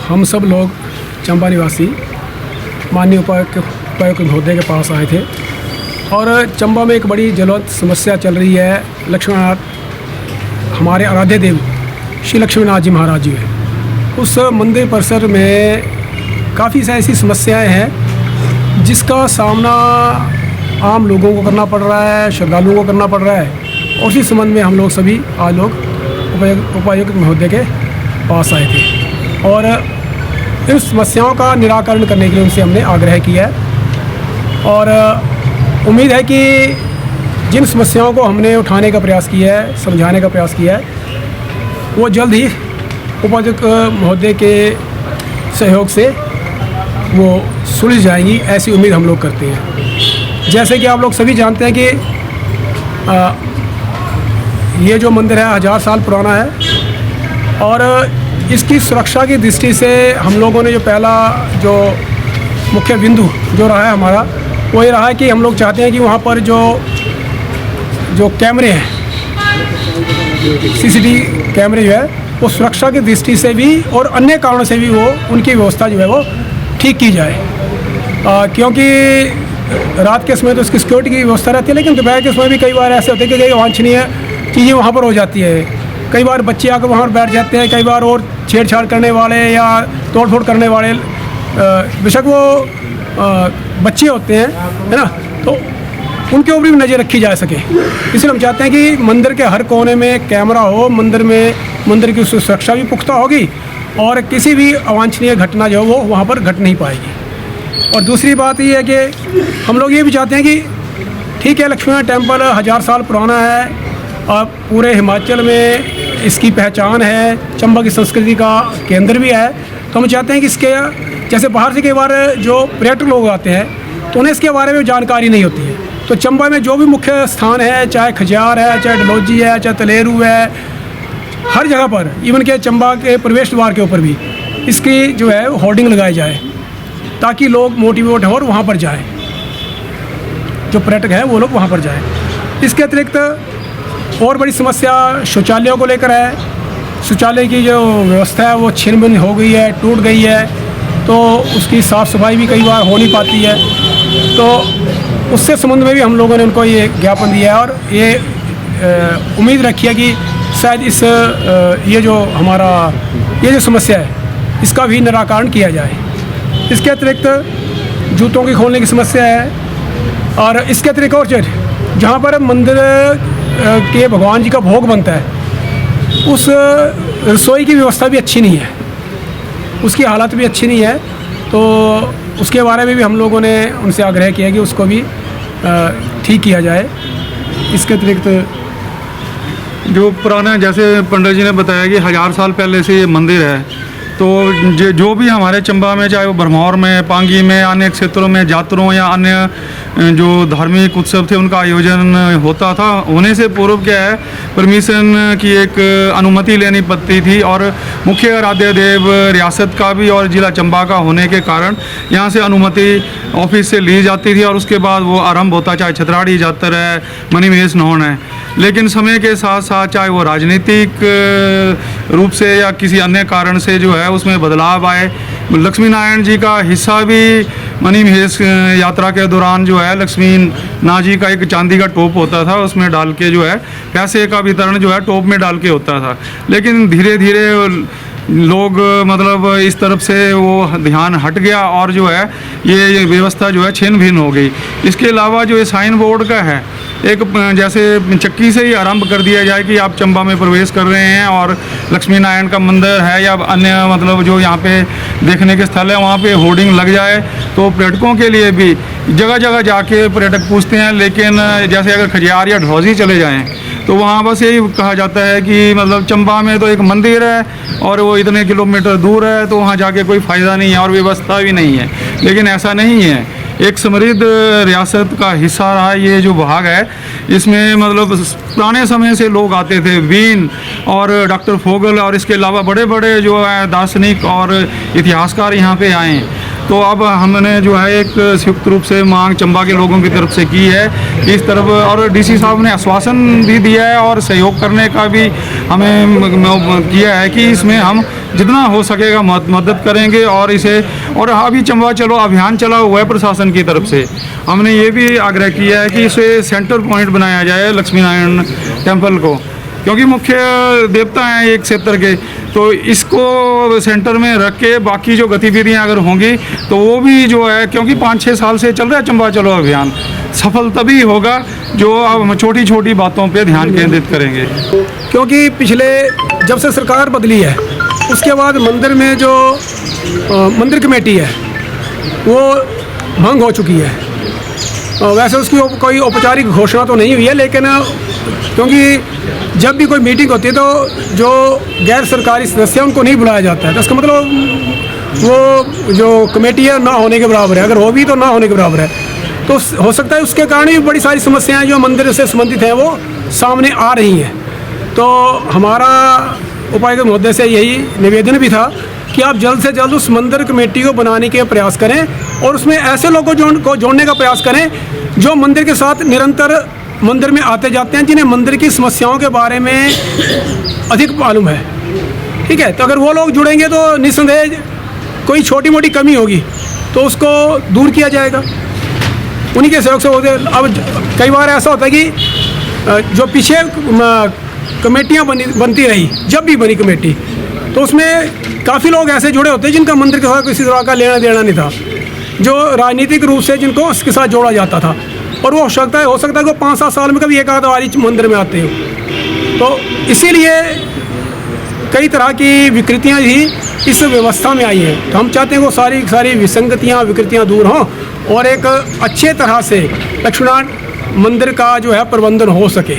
हम सब लोग चंबा निवासी माननीय उपायुक्त महोदय के पास आए थे और चंबा में एक बड़ी ज्वलंत समस्या चल रही है। लक्ष्मीनाथ हमारे आराध्य देव श्री लक्ष्मीनाथ जी महाराज जी हैं। उस मंदिर परिसर में काफ़ी ऐसी समस्याएं हैं जिसका सामना आम लोगों को करना पड़ रहा है, श्रद्धालुओं को करना पड़ रहा है। और उसी संबंध में हम लोग सभी आज लोग उपायुक्त महोदय के पास आए थे और इन समस्याओं का निराकरण करने के लिए उनसे हमने आग्रह किया है और उम्मीद है कि जिन समस्याओं को हमने उठाने का प्रयास किया है, समझाने का प्रयास किया है, वो जल्द ही उपायुक्त महोदय के सहयोग से वो सुलझ जाएंगी, ऐसी उम्मीद हम लोग करते हैं। जैसे कि आप लोग सभी जानते हैं कि ये जो मंदिर है 1000 साल पुराना है और इसकी सुरक्षा की दृष्टि से हम लोगों ने जो पहला जो मुख्य बिंदु जो रहा है हमारा, वो ये रहा है कि हम लोग चाहते हैं कि वहाँ पर जो कैमरे हैं, सीसीटीवी कैमरे जो है वो सुरक्षा की दृष्टि से भी और अन्य कारणों से भी वो उनकी व्यवस्था जो है वो ठीक की जाए। क्योंकि रात के समय तो उसकी सिक्योरिटी की व्यवस्था रहती है, लेकिन दोपहर के समय भी कई बार ऐसे होते हैं कि कई अवांछनीय चीज़ें वहाँ पर हो जाती है। कई बार बच्चे आकर वहाँ पर बैठ जाते हैं, कई बार और छेड़छाड़ करने वाले या तोड़फोड़ करने वाले, बेशक वो बच्चे होते हैं, है ना, तो उनके ऊपर भी नज़र रखी जा सके। इसलिए हम चाहते हैं कि मंदिर के हर कोने में कैमरा हो, मंदिर की सुरक्षा भी पुख्ता होगी और किसी भी अवांछनीय घटना जो वो वहाँ पर घट नहीं पाएगी। और दूसरी बात ये है कि हम लोग ये भी चाहते हैं कि ठीक है, लक्ष्मीनाथ टेम्पल 1000 साल पुराना है और पूरे हिमाचल में इसकी पहचान है, चंबा की संस्कृति का केंद्र भी है। तो हम चाहते हैं कि इसके जैसे बाहर से कई बार जो पर्यटक लोग आते हैं तो उन्हें इसके बारे में जानकारी नहीं होती है। तो चंबा में जो भी मुख्य स्थान है, चाहे खजियार है, चाहे डलहौजी है, चाहे तलेरू है, हर जगह पर, इवन के चंबा के प्रवेश द्वार के ऊपर भी इसकी जो है होर्डिंग लगाई जाए ताकि लोग मोटिवेट हो और वहाँ पर जाएँ, जो पर्यटक हैं वो लोग वहाँ पर जाएँ। इसके अतिरिक्त और बड़ी समस्या शौचालयों को लेकर है। शौचालय की जो व्यवस्था है वो छिन भिन हो गई है, टूट गई है, तो उसकी साफ़ सफाई भी कई बार हो नहीं पाती है। तो उससे संबंध में भी हम लोगों ने उनको ये ज्ञापन दिया है और ये उम्मीद रखी है कि शायद इस ये जो समस्या है इसका भी निराकरण किया जाए। इसके अतिरिक्त जूतों की खोलने की समस्या है और इसके अतिरिक्त और जहाँ पर मंदिर के भगवान जी का भोग बनता है, उस रसोई की व्यवस्था भी अच्छी नहीं है, उसकी हालत भी अच्छी नहीं है। तो उसके बारे में भी हम लोगों ने उनसे आग्रह किया कि उसको भी ठीक किया जाए। इसके अतिरिक्त जो पुराना, जैसे पंडित जी ने बताया कि 1000 साल पहले से ये मंदिर है, तो जो भी हमारे चंबा में, चाहे वो भरमौर में, पांगी में, अन्य क्षेत्रों में जातरों या अन्य जो धार्मिक उत्सव थे उनका आयोजन होता था, होने से पूर्व क्या है, परमिशन की एक अनुमति लेनी पड़ती थी और मुख्य आराध्य देव रियासत का भी और ज़िला चंबा का होने के कारण यहाँ से अनुमति ऑफिस से ली जाती थी और उसके बाद वो आरंभ होता, चाहे छतराड़ी जातर है, मणिमहेश नौन है। लेकिन समय के साथ साथ चाहे वो राजनीतिक रूप से या किसी अन्य कारण से जो है उसमें बदलाव आए। लक्ष्मी नारायण जी का हिस्सा भी मणिमहेश यात्रा के दौरान जो है लक्ष्मी नाथ जी का एक चांदी का टोप होता था, उसमें डाल के जो है पैसे का वितरण जो है टोप में डाल के होता था। लेकिन धीरे धीरे लोग मतलब इस तरफ से वो ध्यान हट गया और जो है ये व्यवस्था जो है छिन भिन्न हो गई। इसके अलावा जो ये साइन बोर्ड का है, एक जैसे चक्की से ही आरंभ कर दिया जाए कि आप चंबा में प्रवेश कर रहे हैं और लक्ष्मी नारायण का मंदिर है या अन्य मतलब जो यहाँ पे देखने के स्थल है वहाँ पे होर्डिंग लग जाए, तो पर्यटकों के लिए भी जगह जगह जाके पर्यटक पूछते हैं। लेकिन जैसे अगर खजियार या डलहौजी चले जाएँ तो वहाँ बस यही कहा जाता है कि मतलब चंबा में तो एक मंदिर है और वो इतने किलोमीटर दूर है, तो वहाँ जाके कोई फ़ायदा नहीं है और व्यवस्था भी नहीं है। लेकिन ऐसा नहीं है, एक समृद्ध रियासत का हिस्सा रहा ये जो भाग है, इसमें मतलब पुराने समय से लोग आते थे, वीन और डॉक्टर फोगल और इसके अलावा बड़े बड़े जो है दार्शनिक और इतिहासकार यहाँ पे आए हैं। तो अब हमने जो है एक संयुक्त रूप से मांग चंबा के लोगों की तरफ से की है इस तरफ, और डीसी साहब ने आश्वासन भी दिया है और सहयोग करने का भी हमें किया है कि इसमें हम जितना हो सकेगा मदद करेंगे। और इसे, और अभी चंबा चलो अभियान चला हुआ है प्रशासन की तरफ से, हमने ये भी आग्रह किया है कि इसे सेंटर पॉइंट बनाया जाए लक्ष्मी नारायण टेम्पल को, क्योंकि मुख्य देवता हैं एक क्षेत्र के, तो इसको सेंटर में रख के बाकी जो गतिविधियां अगर होंगी तो वो भी जो है, क्योंकि 5-6 साल से चल रहा है चंबा चलो अभियान, सफल तभी होगा जो अब हम छोटी छोटी बातों पे ध्यान केंद्रित करेंगे। क्योंकि पिछले जब से सरकार बदली है उसके बाद मंदिर में जो मंदिर कमेटी है वो भंग हो चुकी है। वैसे उसकी कोई औपचारिक घोषणा तो नहीं हुई है, लेकिन क्योंकि जब भी कोई मीटिंग होती है तो जो गैर सरकारी सदस्य हैं उनको नहीं बुलाया जाता है, तो इसका मतलब वो जो कमेटी है ना होने के बराबर है, अगर हो भी तो ना होने के बराबर है। तो हो सकता है उसके कारण भी बड़ी सारी समस्याएं जो मंदिर से संबंधित हैं वो सामने आ रही हैं। तो हमारा उपायुक्त महोदय से यही निवेदन भी था कि आप जल्द से जल्द उस मंदिर कमेटी को बनाने के प्रयास करें और उसमें ऐसे लोगों को जोड़ने का प्रयास करें जो मंदिर के साथ निरंतर मंदिर में आते जाते हैं, जिन्हें मंदिर की समस्याओं के बारे में अधिक मालूम है। ठीक है, तो अगर वो लोग जुड़ेंगे तो निस्संदेह कोई छोटी मोटी कमी होगी तो उसको दूर किया जाएगा, उन्हीं के सहयोग से होते। अब कई बार ऐसा होता है कि जो पीछे कमेटियाँ बनती रही, जब भी बनी कमेटी, तो उसमें काफ़ी लोग ऐसे जुड़े होते हैं जिनका मंदिर के साथ किसी तरह का लेना देना नहीं था, जो राजनीतिक रूप से जिनको उसके साथ जोड़ा जाता था, और वो हो सकता है कि वो 5-7 साल में कभी एक आध बारी मंदिर में आते हो। तो इसीलिए कई तरह की विकृतियाँ ही इस व्यवस्था में आई हैं। तो हम चाहते हैं वो सारी विसंगतियाँ विकृतियाँ दूर हों और एक अच्छे तरह से लक्ष्मीनारायण मंदिर का जो है प्रबंधन हो सके।